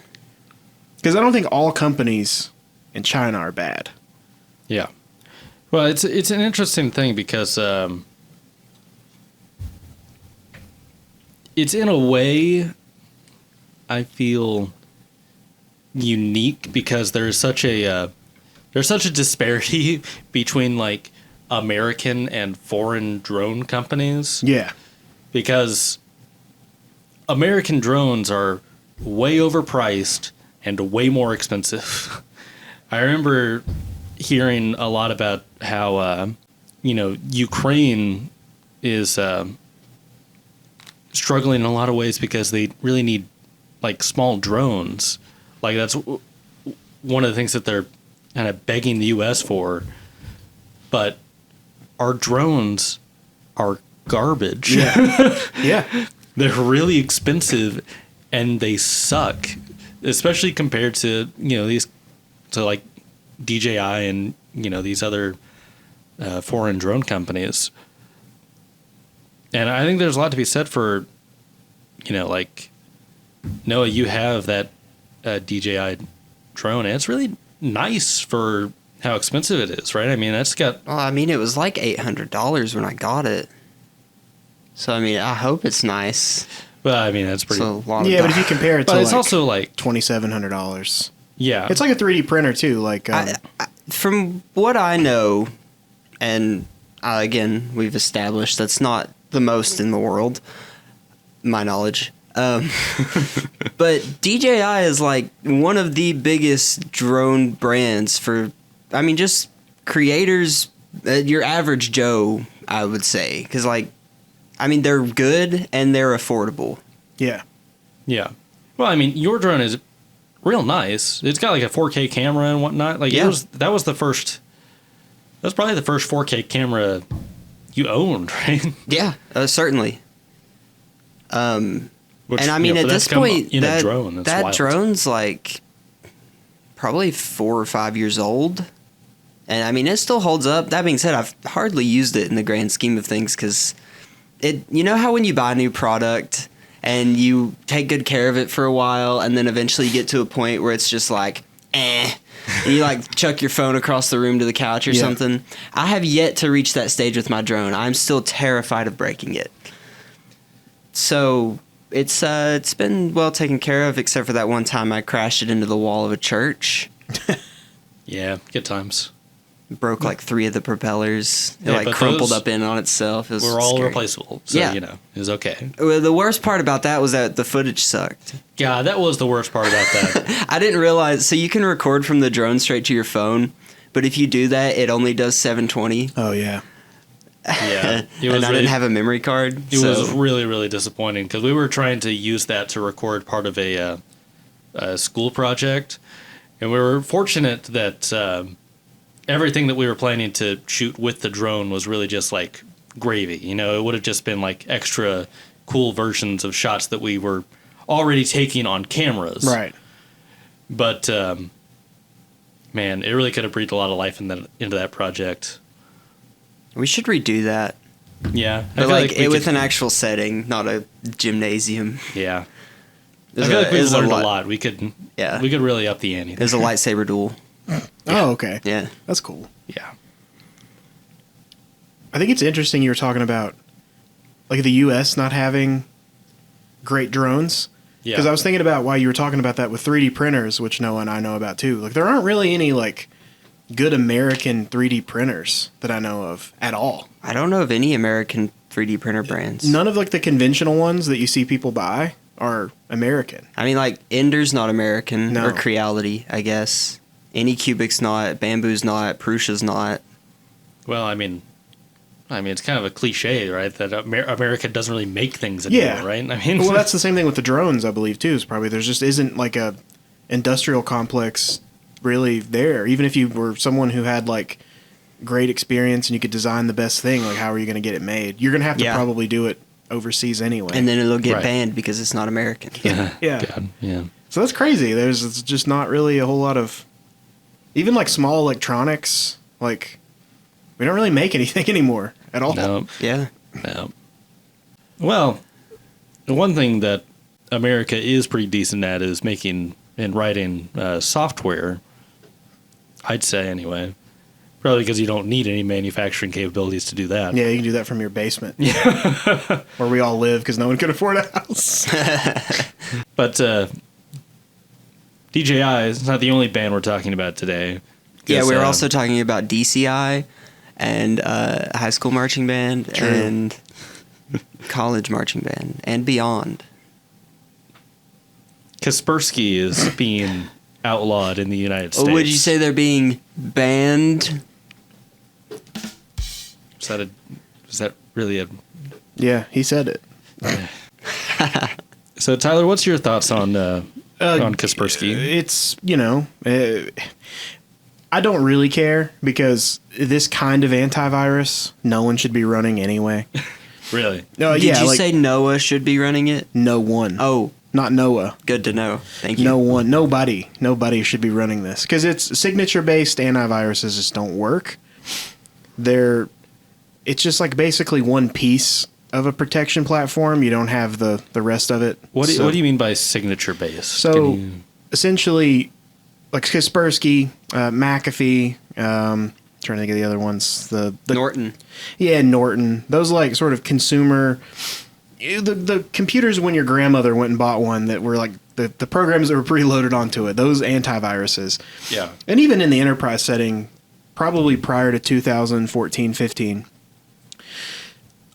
Because I don't think all companies in China are bad. Yeah. Well, it's an interesting thing because it's in a way I feel unique because there's such a disparity between American and foreign drone companies. Yeah. Because American drones are way overpriced and way more expensive. I remember hearing a lot about how, Ukraine is struggling in a lot of ways because they really need small drones. That's one of the things that they're kind of begging the U.S. for. But our drones are garbage. Yeah. Yeah. They're really expensive and they suck, especially compared to, DJI and, these other foreign drone companies. And I think there's a lot to be said for, Noah, you have that DJI drone, and it's really nice for how expensive it is, right? I mean, that's got... Well, it was $800 when I got it. So, I hope it's nice. Well, that's pretty... But if you compare it to, it's also $2,700. Yeah. It's like a 3D printer, too. From what I know, and again, we've established that's not the most in the world, my knowledge. But DJI is one of the biggest drone brands for, just creators, your average Joe, I would say. Because, they're good and they're affordable. Yeah. Yeah. Well, your drone is real nice. It's got like a 4K camera and whatnot. Like that was probably the first 4K camera you owned, right? Yeah, certainly. Which, and I mean, at this point, that drone, that wild. drone's like probably 4 or 5 years old. And I mean, it still holds up. That being said, I've hardly used it in the grand scheme of things because you know how when you buy a new product and you take good care of it for a while and then eventually you get to a point where it's just like, and you like chuck your phone across the room to the couch or something. I have yet to reach that stage with my drone. I'm still terrified of breaking it. So it's been well taken care of, except for that one time I crashed it into the wall of a church. Yeah, good times. Broke like 3 of the propellers. It like crumpled up in on itself. It was We're all scary. replaceable, so Yeah. you know, it was okay. Well, the worst part about that was that the footage sucked. Yeah, that was the worst part about that. I didn't realize. So you can record from the drone straight to your phone, but if you do that, it only does 720. Oh yeah. Yeah, And I didn't have a memory card. It was really, really disappointing because we were trying to use that to record part of a school project, and we were fortunate that everything that we were planning to shoot with the drone was really just like gravy. You know, it would have just been like extra cool versions of shots that we were already taking on cameras. Right. But man, it really could have breathed a lot of life into that project. We should redo that. Yeah, But feel like we it with could- an actual setting, not a gymnasium. Yeah, There's I feel like we've there's learned a lot. We could Yeah. we could really up the ante. There's a lightsaber duel. Oh, okay. Yeah. That's cool. Yeah. I think it's interesting you were talking about like the U.S. not having great drones. Yeah. Because I was thinking about why you were talking about that with 3D printers, which Noah and I know about too. Like there aren't really any like good American 3D printers that I know of at all. I don't know of any American 3D printer brands. None of like the conventional ones that you see people buy are American. I mean, like Ender's not American, No. or Creality, I guess. Anycubic's not, Bamboo's not, Prusa's not. Well, I mean, it's kind of a cliche, right? That America doesn't really make things anymore, Yeah. right? I mean, Well, that's the same thing with the drones, I believe, too. Is probably there just isn't like a industrial complex really there. Even if you were someone who had like great experience and you could design the best thing, like how are you going to get it made? You're going to have to Yeah. probably do it overseas anyway. And then it'll get Right. banned because it's not American. yeah. God, yeah. So that's crazy. There's just not really a whole lot of even like small electronics. Like we don't really make anything anymore at all. No, Yeah. no. Well, the one thing that America is pretty decent at is making and writing software. I'd say anyway. Probably because you don't need any manufacturing capabilities to do that. Yeah, you can do that from your basement. Yeah. Where we all live because no one can afford a house. But DJI is not the only band we're talking about today. Yeah, 'Cause, we were also talking about DCI and high school marching band True. and college marching band and beyond. Kaspersky is being outlawed in the United States. Oh, would you say they're being banned? Is that really a... Yeah, he said it. So, Tyler, what's your thoughts on Kaspersky? It's, I don't really care because this kind of antivirus, no one should be running anyway. Really? No, Did you say Noah should be running it? no one? Oh, Not Noah. good to know. Thank you. No one. Nobody should be running this because it's signature-based antiviruses just don't work. It's just like basically one piece of a protection platform. You don't have the rest of it. What do you mean by signature based? So essentially, like Kaspersky, McAfee, trying to think of the other ones. The Norton. Yeah, Norton. Those like sort of consumer. The computers when your grandmother went and bought one that were like the programs that were preloaded onto it. Those antiviruses. Yeah. And even in the enterprise setting, probably prior to 2014, 15.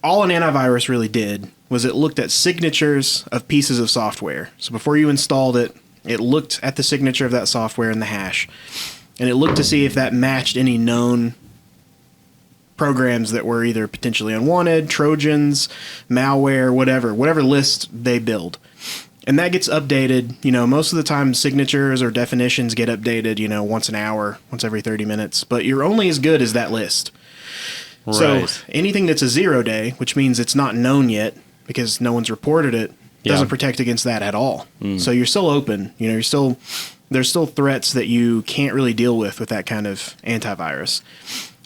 All an antivirus really did was it looked at signatures of pieces of software. So before you installed it, it looked at the signature of that software and the hash. And it looked to see if that matched any known programs that were either potentially unwanted, Trojans, malware, whatever list they build. And that gets updated, most of the time signatures or definitions get updated, once an hour, once every 30 minutes. But you're only as good as that list. Right. So anything that's a 0 day, which means it's not known yet because no one's reported it, doesn't protect against that at all. So you're still open. There's still threats that you can't really deal with that kind of antivirus.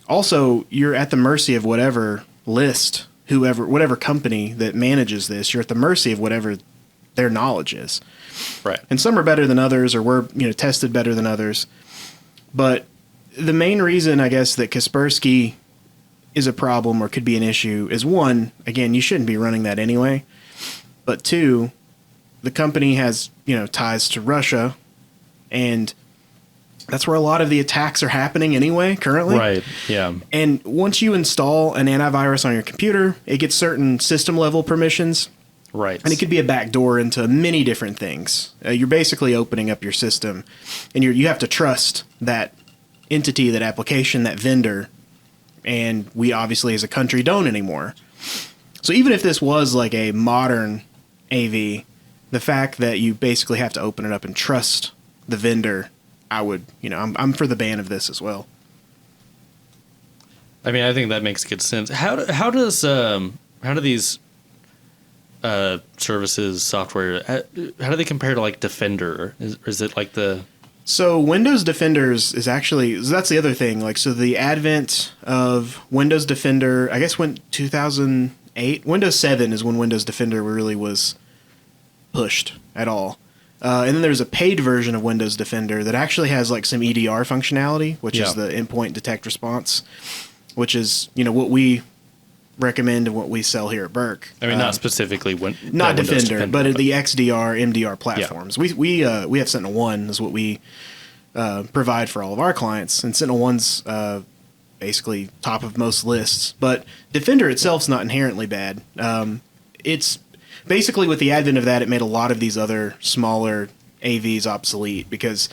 Also, you're at the mercy of whatever list, whatever company that manages this. You're at the mercy of whatever their knowledge is. Right. And some are better than others, or were tested better than others. But the main reason, I guess, that Kaspersky is a problem or could be an issue is, one, again, you shouldn't be running that anyway. But two, the company has, ties to Russia, and that's where a lot of the attacks are happening anyway, currently. Right, yeah. And once you install an antivirus on your computer, it gets certain system-level permissions. Right. And it could be a backdoor into many different things. You're basically opening up your system, and you have to trust that entity, that application, that vendor, and we obviously as a country don't anymore. So even if this was like a modern AV, the fact that you basically have to open it up and trust the vendor, I'm for the ban of this as well. I mean, I think that makes good sense. How do these services, software, how do they compare to like Defender? Is it like the... So Windows Defenders is actually, that's the other thing. Like, so the advent of Windows Defender, I guess when 2008, Windows 7 is when Windows Defender really was pushed at all. And then there's a paid version of Windows Defender that actually has like some EDR functionality, which is the endpoint detect response, which is, what we recommend and what we sell here at Burk. I mean, not specifically not Defender, but the XDR, MDR platforms. Yeah. We have Sentinel-1 is what we provide for all of our clients, and Sentinel-1's basically top of most lists. But Defender itself's not inherently bad. It's basically, with the advent of that, it made a lot of these other smaller AVs obsolete because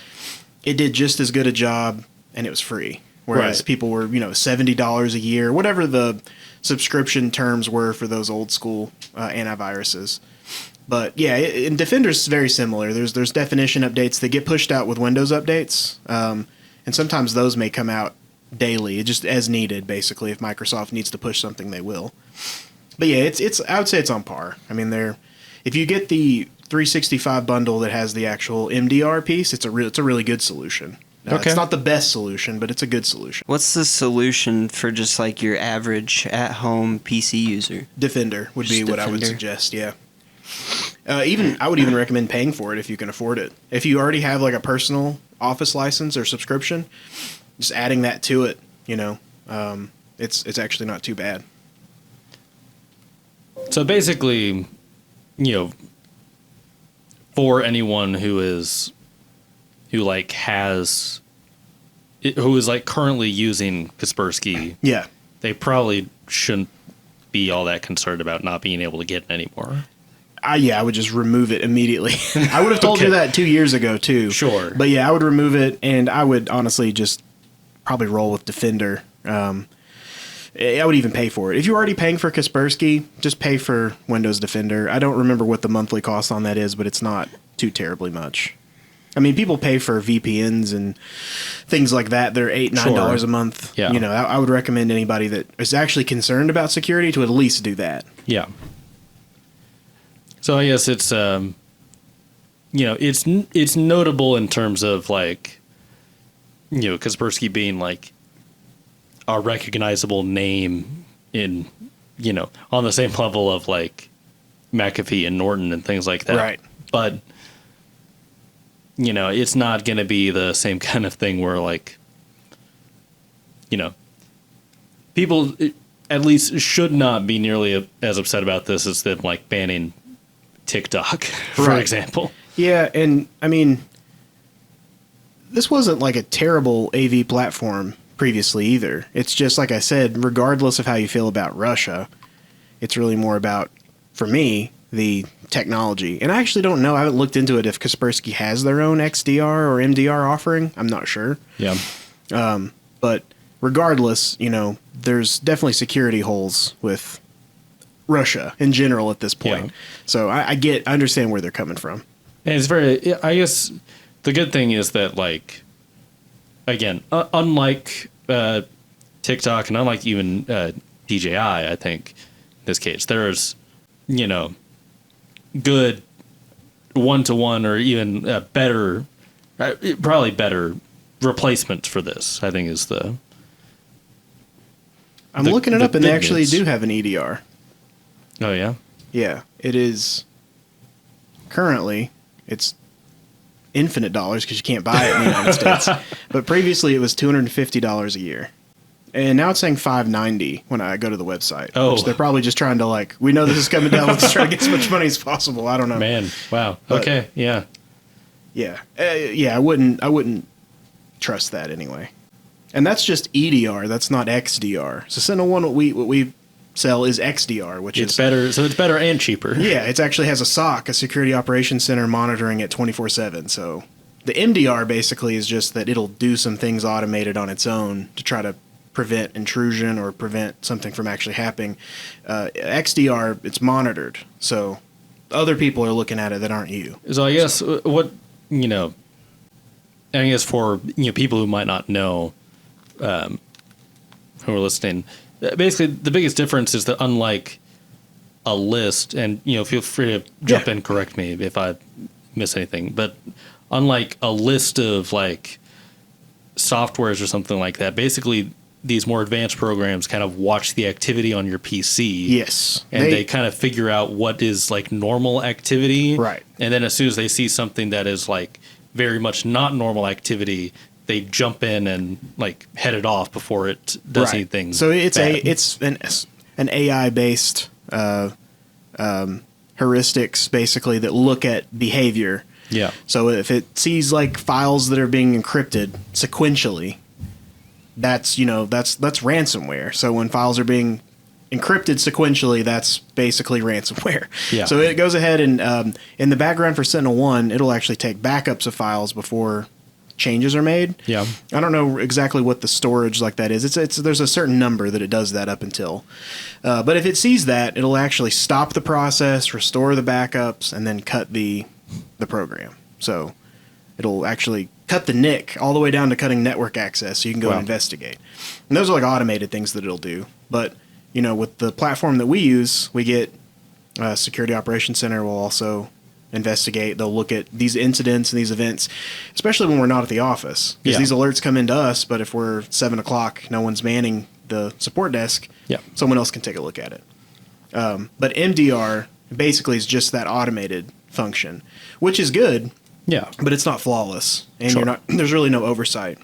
it did just as good a job and it was free. Whereas people were, $70 a year, whatever the subscription terms were for those old school antiviruses. But yeah, in Defender's very similar. There's definition updates that get pushed out with Windows updates, and sometimes those may come out daily, just as needed. Basically, if Microsoft needs to push something, they will. But yeah, it's I would say it's on par. I mean, if you get the 365 bundle that has the actual MDR piece, it's a really good solution. Okay. It's not the best solution, but it's a good solution. What's the solution for just like your average at-home PC user? Defender would be what I would suggest, yeah. I would even recommend paying for it if you can afford it. If you already have like a personal Office license or subscription, just adding that to it, it's actually not too bad. So basically, for anyone who is currently using Kaspersky, yeah, they probably shouldn't be all that concerned about not being able to get it anymore. I would just remove it immediately. I would have told you that 2 years ago too. Sure. But yeah, I would remove it, and I would honestly just probably roll with Defender. I would even pay for it. If you're already paying for Kaspersky, just pay for Windows Defender. I don't remember what the monthly cost on that is, but it's not too terribly much. I mean, people pay for VPNs and things like that. They're $8-9 a month. Yeah. I would recommend anybody that is actually concerned about security to at least do that. Yeah. So I guess it's it's notable in terms of like, Kaspersky being like a recognizable name in, on the same level of like McAfee and Norton and things like that. Right. But it's not going to be the same kind of thing where like, people at least should not be nearly as upset about this as them like banning TikTok, for example. Yeah, and I mean, this wasn't like a terrible AV platform previously either. It's just, like I said, regardless of how you feel about Russia, it's really more about, for me, the technology. And I actually don't know. I haven't looked into it if Kaspersky has their own XDR or MDR offering. I'm not sure. Yeah. But regardless, there's definitely security holes with Russia in general at this point. Yeah. So I understand where they're coming from. And it's I guess the good thing is that, like, again, unlike TikTok and unlike even DJI, I think in this case, there's, good one-to-one or even better, probably better replacements for this, I think is the... I'm looking it up, and they actually do have an EDR. Oh, yeah? Yeah, it is... Currently, it's infinite dollars because you can't buy it in the United States. But previously, it was $250 a year. And now it's saying $590 when I go to the website. Oh. Which they're probably just trying to, like, we know this is coming down. Let's try to get as much money as possible. I don't know. Man, wow. But, okay, yeah. Yeah. I wouldn't trust that anyway. And that's just EDR. That's not XDR. So Sentinel-1, what we sell is XDR, which It's is better. So it's better and cheaper. Yeah, it actually has a SOC, a Security Operations Center, monitoring it 24/7. So the MDR basically is just that it'll do some things automated on its own to try to prevent intrusion or prevent something from actually happening. XDR, it's monitored, so other people are looking at it that aren't you. So I guess what, I guess for people who might not know, who are listening, basically the biggest difference is that unlike a list, and feel free to jump in, correct me if I miss anything, but unlike a list of like softwares or something like that, basically these more advanced programs kind of watch the activity on your PC. Yes. And they kind of figure out what is like normal activity. Right. And then as soon as they see something that is like very much not normal activity, they jump in and like head it off before it does anything. So it's bad. an AI based heuristics basically that look at behavior. Yeah. So if it sees like files that are being encrypted sequentially, that's ransomware. So when files are being encrypted sequentially, that's basically ransomware. Yeah. So it goes ahead and in the background for Sentinel-1, it'll actually take backups of files before changes are made. Yeah. I don't know exactly what the storage like that is. It's there's a certain number that it does that up until. But if it sees that, it'll actually stop the process, restore the backups, and then cut the program. So it'll actually cut the NIC all the way down to cutting network access so you can go and investigate. And those are like automated things that it'll do. But, with the platform that we use, we get Security Operations Center will also investigate. They'll look at these incidents and these events, especially when we're not at the office. Because these alerts come into us, but if we're 7 o'clock, no one's manning the support desk, someone else can take a look at it. But MDR basically is just that automated function, which is good. Yeah. But it's not flawless, and there's really no oversight.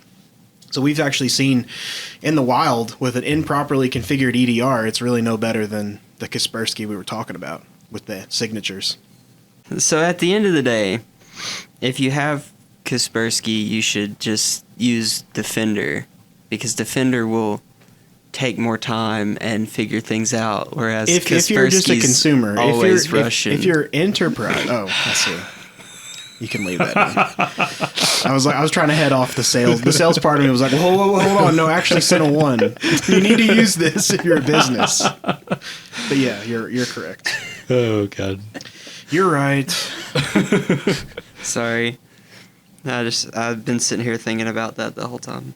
So we've actually seen in the wild with an improperly configured EDR, it's really no better than the Kaspersky we were talking about with the signatures. So at the end of the day, if you have Kaspersky, you should just use Defender, because Defender will take more time and figure things out, whereas if you're just a consumer, always Russian. If you're enterprise, I see. You can leave that in. I was trying to head off the sales. The sales part of me was like, whoa, hold on. No, actually, Sentinel-1. You need to use this if you're a business. But yeah, you're correct. Oh, God. You're right. Sorry. I've been sitting here thinking about that the whole time.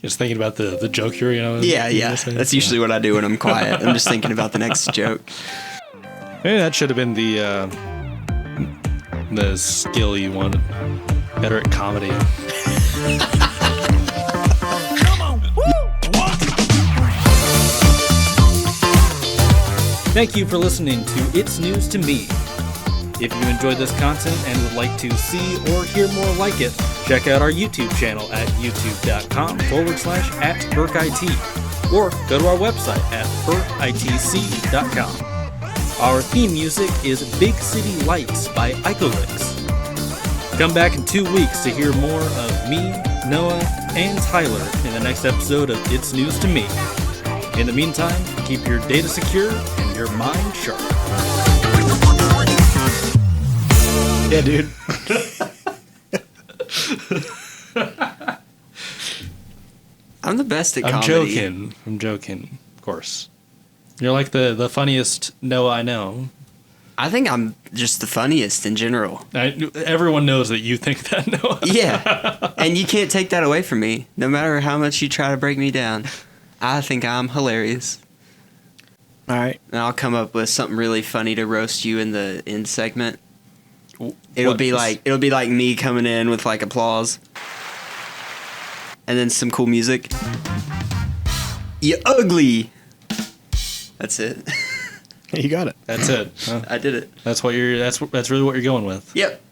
Just thinking about the joke you're Yeah. That's usually what I do when I'm quiet. I'm just thinking about the next joke. Maybe that should have been the skill you wanted. Better at comedy. Thank you for listening to It's News to Me. If you enjoyed this content and would like to see or hear more like it, check out our YouTube channel at youtube.com/@BurkIT or go to our website at burkitc.com. Our theme music is Big City Lights by Icolix. Come back in 2 weeks to hear more of me, Noah, and Tyler in the next episode of It's News to Me. In the meantime, keep your data secure and your mind sharp. Yeah, dude. I'm the best at comedy. I'm joking, of course. You're like the funniest Noah I know. I think I'm just the funniest in general. Everyone knows that you think that, Noah. Yeah. And you can't take that away from me. No matter how much you try to break me down. I think I'm hilarious. All right. And I'll come up with something really funny to roast you in the end segment. It'll be like me coming in with like applause. And then some cool music. You ugly. That's it. You got it. That's it. Huh? I did it. That's really what you're going with. Yep.